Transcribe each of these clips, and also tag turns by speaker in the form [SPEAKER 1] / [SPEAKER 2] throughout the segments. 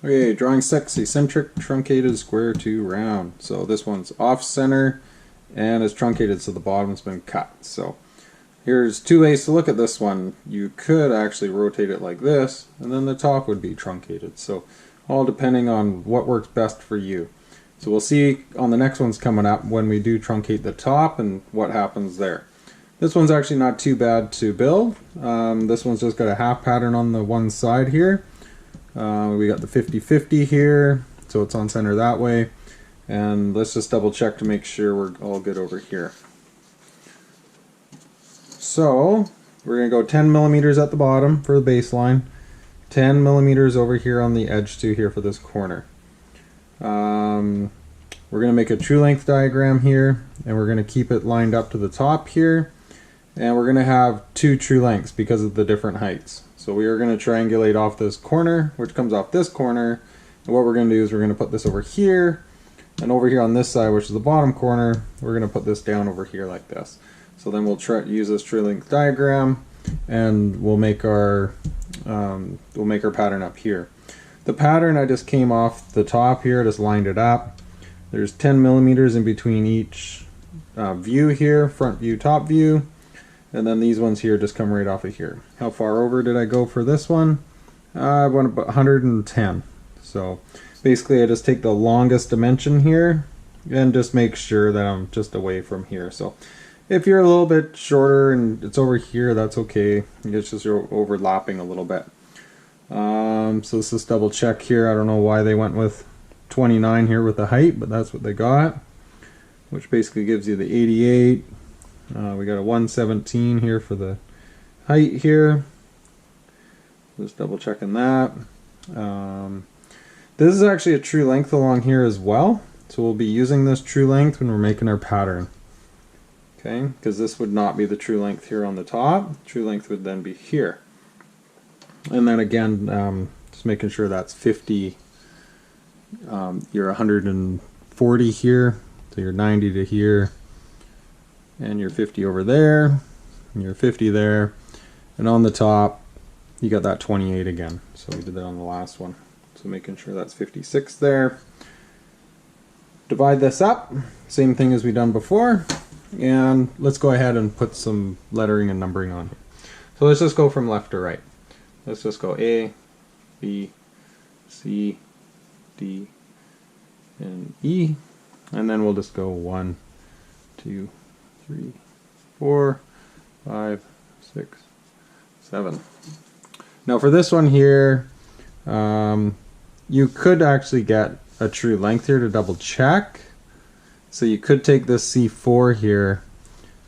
[SPEAKER 1] Okay, drawing 6, eccentric, truncated, square to round. So this one's off center and is truncated, so the bottom's been cut. So here's two ways to look at this one. You could actually rotate it like this, and then the top would be truncated. So all depending on what works best for you. So we'll see on the next one's coming up when we do truncate the top and what happens there. This one's actually not too bad to build. This one's just got a half pattern on the one side here. We got the 50-50 here, so it's on center that way. And let's just double check to make sure we're all good over here. So we're going to go 10 millimeters at the bottom for the baseline, 10 millimeters over here on the edge too here for this corner. We're going to make a true length diagram here, and we're going to keep it lined up to the top here. And we're going to have two true lengths because of the different heights. So we are going to triangulate off this corner, which comes off this corner. And what we're going to do is we're going to put this over here, and over here on this side, which is the bottom corner, we're going to put this down over here like this. So then we'll use this true length diagram, and we'll make our pattern up here. The pattern I just came off the top here, just lined it up. There's 10 millimeters in between each view here, front view, top view. And then these ones here just come right off of here. How far over did I go for this one? I went about 110. So basically I just take the longest dimension here and just make sure that I'm just away from here. So if you're a little bit shorter and it's over here, that's okay. It's just you're overlapping a little bit. So let's just double check here. I don't know why they went with 29 here with the height, but that's what they got, which basically gives you the 88. We got a 117 here for the height here. Just double checking that. This is actually a true length along here as well. So we'll be using this true length when we're making our pattern. Okay, because this would not be the true length here on the top. True length would then be here. And then again, just making sure that's 50. You're 140 here, so you're 90 to here. And you're 50 over there, and you're 50 there, and on the top you got that 28 again. So we did that on the last one. So making sure that's 56 there. Divide this up, same thing as we done before, and let's go ahead and put some lettering and numbering on here. So let's just go from left to right. Let's just go A, B, C, D, and E, and then we'll just go 1, 2, 3, 4, 5, 6, 7. Now for this one here, you could actually get a true length here to double check. So you could take this C4 here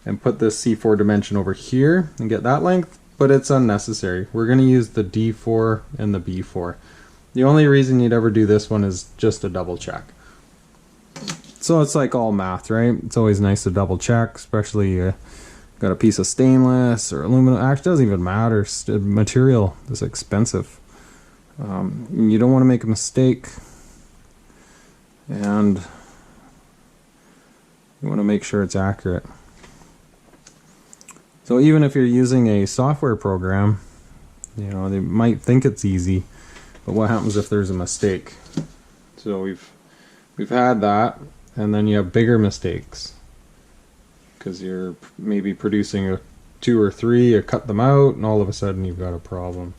[SPEAKER 1] and put this C4 dimension over here and get that length, but it's unnecessary. We're going to use the D4 and the B4. The only reason you'd ever do this one is just to double check. So it's like all math, right? It's always nice to double check, especially got a piece of stainless or aluminum. Actually, it doesn't even matter. Material is expensive. You don't want to make a mistake, and you want to make sure it's accurate. So even if you're using a software program, you know, they might think it's easy, but what happens if there's a mistake? So we've had that. And then you have bigger mistakes because you're maybe producing a 2 or 3, you cut them out, and all of a sudden you've got a problem.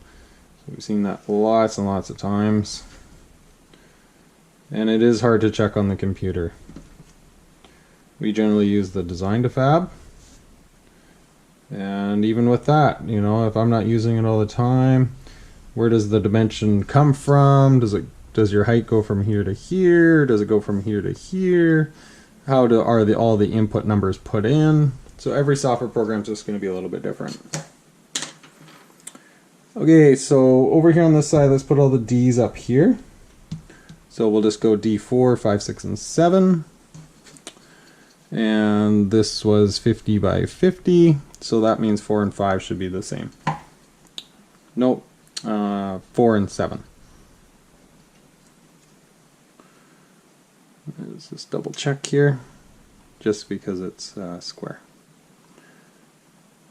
[SPEAKER 1] So we've seen that lots and lots of times. And it is hard to check on the computer. We generally use the design to fab. And even with that, you know, if I'm not using it all the time, where does the dimension come from? Does your height go from here to here? Does it go from here to here? How are all the input numbers put in? So every software program is just going to be a little bit different. Okay, so over here on this side, let's put all the D's up here. So we'll just go D4, 5, 6, and 7. And this was 50 by 50, so that means 4 and 5 should be the same. Nope, 4 and 7. Let's just double check here, just because it's square.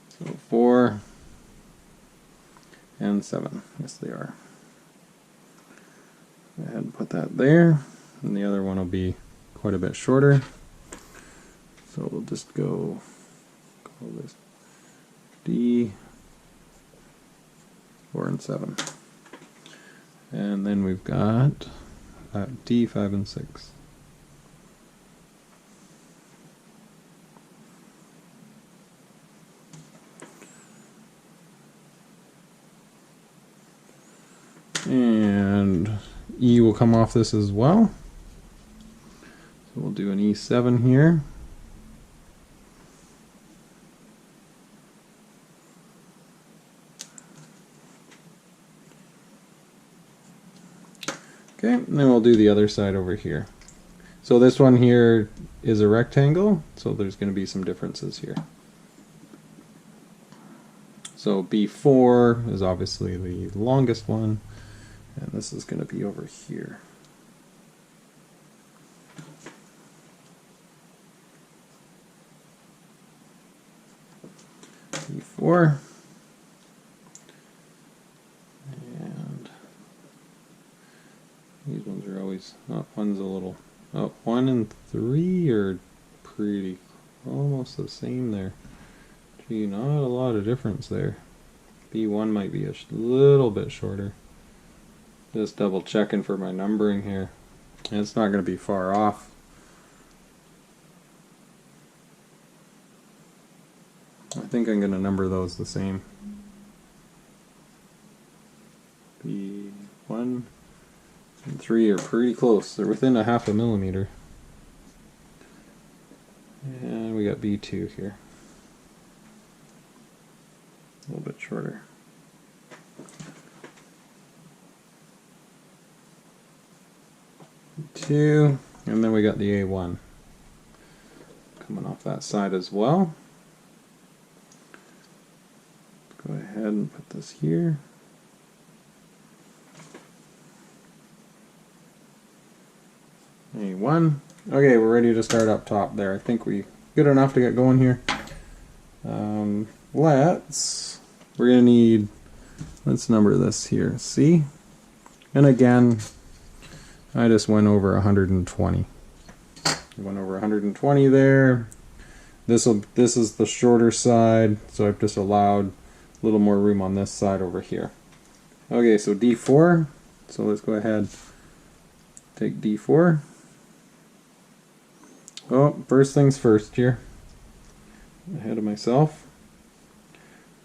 [SPEAKER 1] So 4 and 7, yes they are. Go ahead and put that there, and the other one will be quite a bit shorter. So we'll just call this D, 4 and 7. And then we've got D, 5 and 6. And E will come off this as well. So we'll do an E7 here. Okay, and then we'll do the other side over here. So this one here is a rectangle, so there's going to be some differences here. So B4 is obviously the longest one, and this is going to be over here. B4. And these ones are always, one's a little, 1 and 3 are pretty almost the same there. Gee, not a lot of difference there. B1 might be a little bit shorter. Just double checking for my numbering here. And it's not going to be far off. I think I'm going to number those the same. B1 and 3 are pretty close. They're within 0.5 millimeter. And we got B2 here. A little bit shorter. 2, and then we got the A1 coming off that side as well. Go ahead and put this here. A1. Okay, we're ready to start up top there. I think we're good enough to get going here. We're going to need, let's number this here, C. And again, I just went over 120. Went over 120 there. This is the shorter side, so I've just allowed a little more room on this side over here. Okay, so D4. So let's go ahead, take D4. Oh, first things first here. Ahead of myself.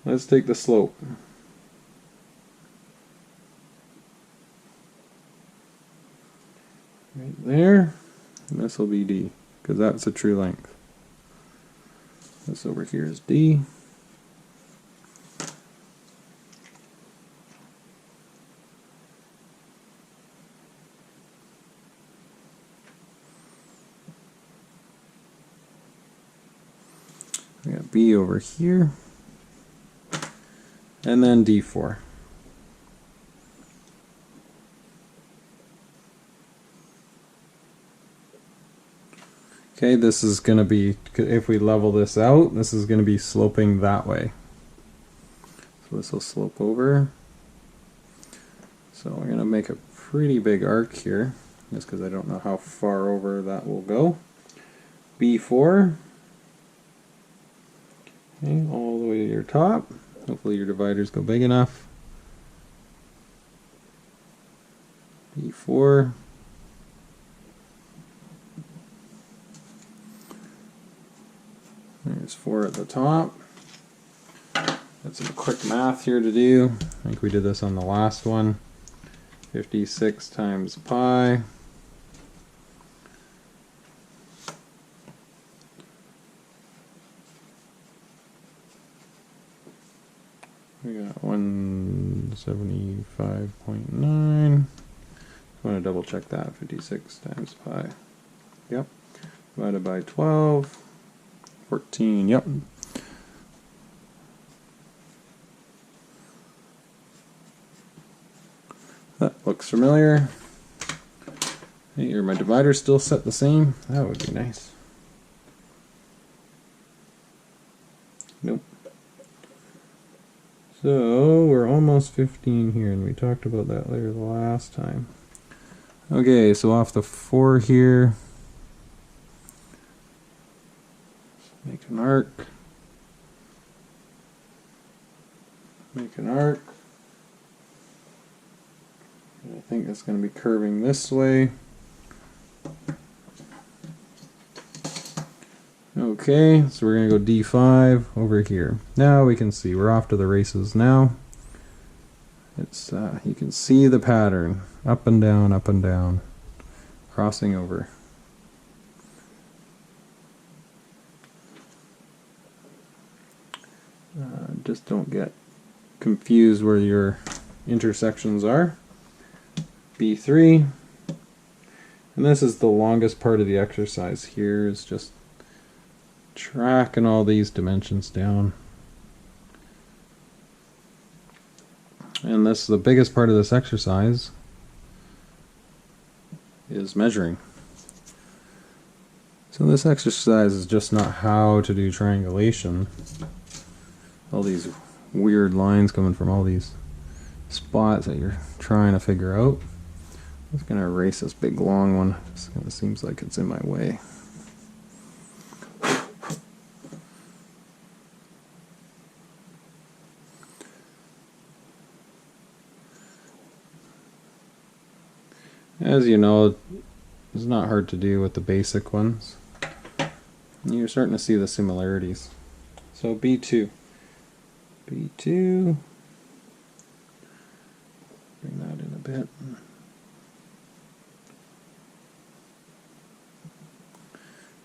[SPEAKER 1] Let's take the slope. Right there. And this will be D, because that's a true length. This over here is D. We got B over here. And then D4. Okay, this is going to be, if we level this out, this is going to be sloping that way. So this will slope over. So we're going to make a pretty big arc here, just because I don't know how far over that will go. B4. Okay, all the way to your top. Hopefully your dividers go big enough. B4. There's 4 at the top. Got some quick math here to do. I think we did this on the last one. 56 times pi. We got 175.9. I want to double check that. 56 times pi. Yep. Divided by 12. 14. Yep. That looks familiar. Hey, are my dividers still set the same? That would be nice. Nope. So we're almost 15 here, and we talked about that later the last time. Okay, so off the 4 here, make an arc, make an arc. And I think it's going to be curving this way. Okay, so we're going to go D5 over here. Now we can see we're off to the races now. It's you can see the pattern up and down, crossing over. Just don't get confused where your intersections are. B3, and this is the longest part of the exercise here, is just tracking all these dimensions down. And this, the biggest part of this exercise is measuring. So this exercise is just not how to do triangulation. All these weird lines coming from all these spots that you're trying to figure out. I'm just going to erase this big long one. It kind of seems like it's in my way. As you know, it's not hard to do with the basic ones. You're starting to see the similarities. So B2. B2. Bring that in a bit.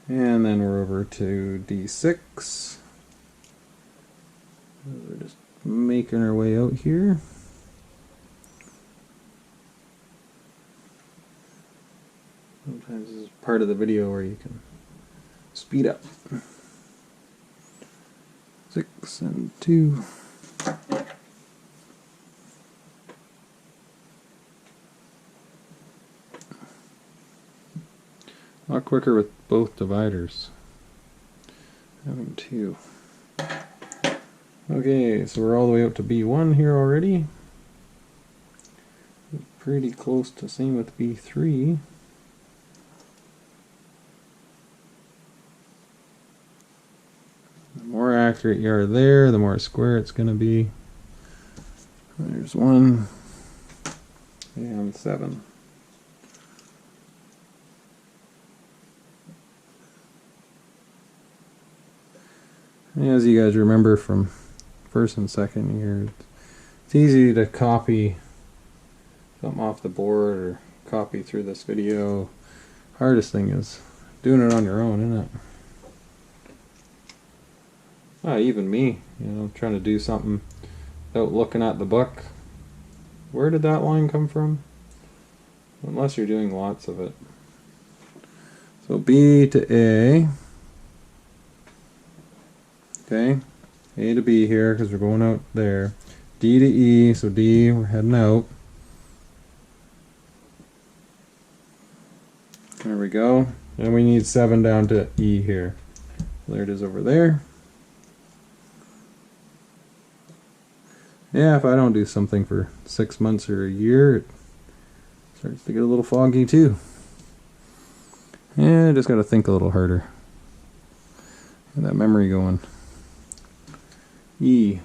[SPEAKER 1] And then we're over to D6. We're just making our way out here. Sometimes this is part of the video where you can speed up. 6 and 2. A lot quicker with both dividers. Having 2. Okay, so we're all the way up to B1 here already. Pretty close to same with B3. The more accurate you are there, the more square it's going to be. There's 1 and 7. As you guys remember from first and second year, it's easy to copy something off the board or copy through this video. Hardest thing is doing it on your own, isn't it? Even me, you know, trying to do something without looking at the book. Where did that line come from? Unless you're doing lots of it. So B to A. Okay, A to B here because we're going out there. D to E, so D, we're heading out. There we go. And we need 7 down to E here. There it is over there. Yeah, if I don't do something for 6 months or a year, it starts to get a little foggy too. Yeah, I just got to think a little harder. Get that memory going. E.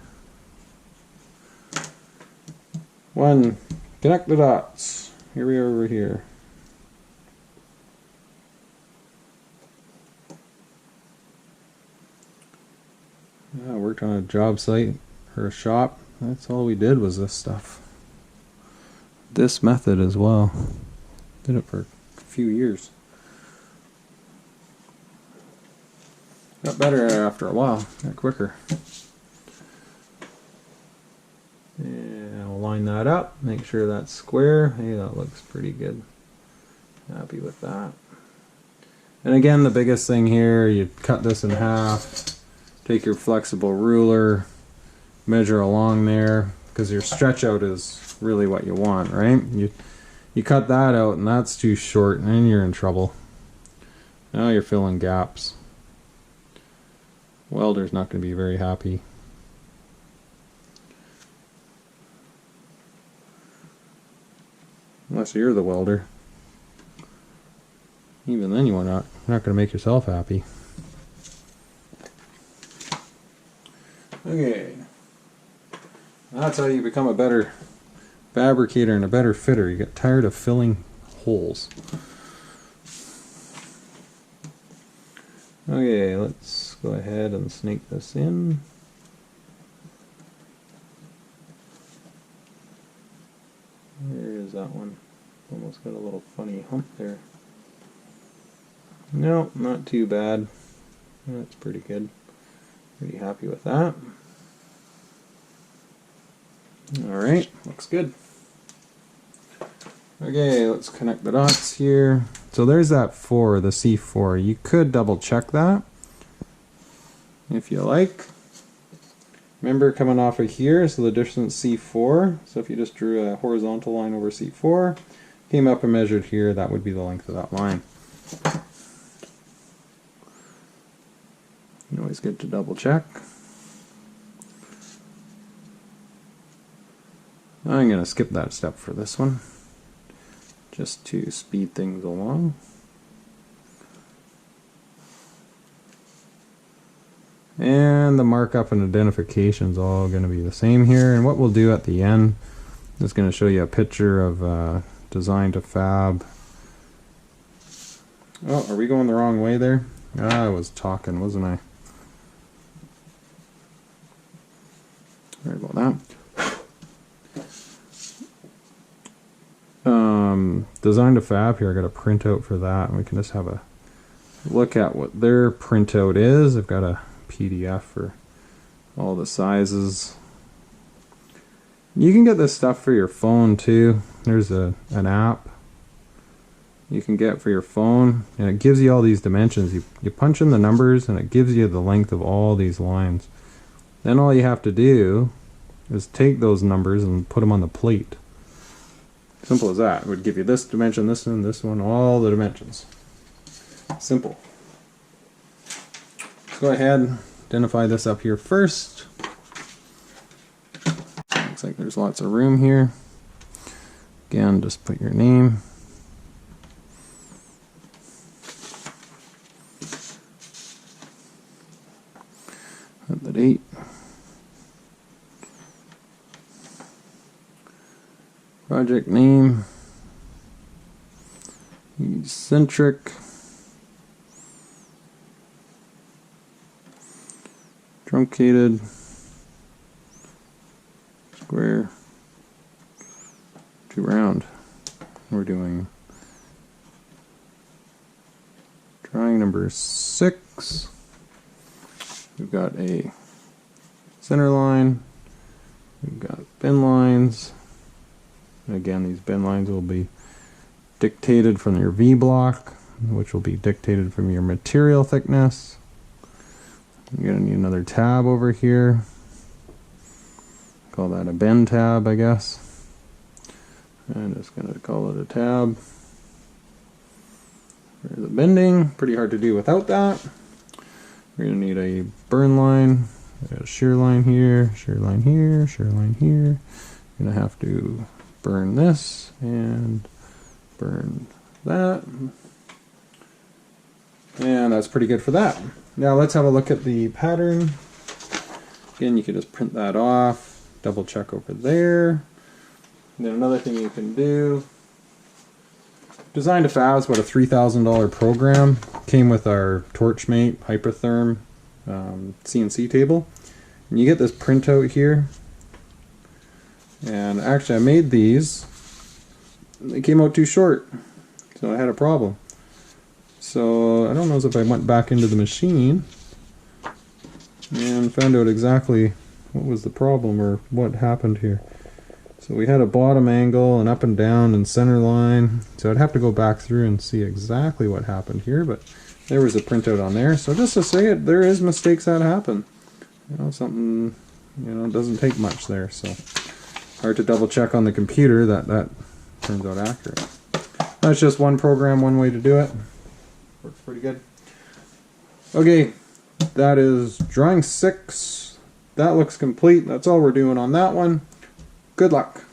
[SPEAKER 1] 1. Connect the dots. Here we are over here. I worked on a job site or a shop. That's all we did was this stuff. This method as well. Did it for a few years. Got better after a while. Got quicker. And I'll line that up. Make sure that's square. Hey, that looks pretty good. Happy with that. And again, the biggest thing here, you cut this in half. Take your flexible ruler. Measure along there, because your stretch out is really what you want, right? You cut that out and that's too short and then you're in trouble. Now you're filling gaps. Welder's not going to be very happy. Unless you're the welder. Even then you're not going to make yourself happy. Okay. That's how you become a better fabricator and a better fitter. You get tired of filling holes. Okay, let's go ahead and snake this in. Where is that one? Almost got a little funny hump there. No, not too bad. That's pretty good. Pretty happy with that. Alright, looks good. Okay, let's connect the dots here. So there's that 4, the C4. You could double check that if you like. Remember, coming off of here is the distance C4. So if you just drew a horizontal line over C4, came up and measured here, that would be the length of that line. Always good to double check. I'm going to skip that step for this one, just to speed things along. And the markup and identification is all going to be the same here. And what we'll do at the end is going to show you a picture of design to fab. Oh, are we going the wrong way there? I was talking, wasn't I? Sorry about that. Design to fab here, I got a printout for that, and we can just have a look at what their printout is. I've got a PDF for all the sizes. You can get this stuff for your phone too. There's an app you can get for your phone, and it gives you all these dimensions. You punch in the numbers and it gives you the length of all these lines. Then all you have to do is take those numbers and put them on the plate. Simple as that. It would give you this dimension, this one, all the dimensions. Simple. Let's go ahead and identify this up here first. Looks like there's lots of room here. Again, just put your name. Put the date. Project name, Eccentric, Truncated, square to round. We're doing drawing number 6. We've got a center line, we've got bin lines. Again, these bin lines will be dictated from your V block, which will be dictated from your material thickness. You're going to need another tab over here. Call that a bend tab, I guess. I'm just going to call it a tab. There's the bending. Pretty hard to do without that. We're going to need a burn line, a shear line here, shear line here, shear line here. You're going to have to burn this and burn that. And that's pretty good for that. Now let's have a look at the pattern. Again, you can just print that off, double check over there. And then another thing you can do, Design to Fab is about a $3,000 program. Came with our Torchmate Hypertherm CNC table. And you get this printout here. And actually I made these, they came out too short, so I had a problem. So I don't know if I went back into the machine and found out exactly what was the problem or what happened here. So we had a bottom angle and up and down and center line, so I'd have to go back through and see exactly what happened here, but there was a printout on there. So just to say it, there is mistakes that happen. You know, something, you know, it doesn't take much there, so hard to double check on the computer that turns out accurate. That's just one program, one way to do it. Works pretty good. Okay, that is drawing 6. That looks complete. That's all we're doing on that one. Good luck.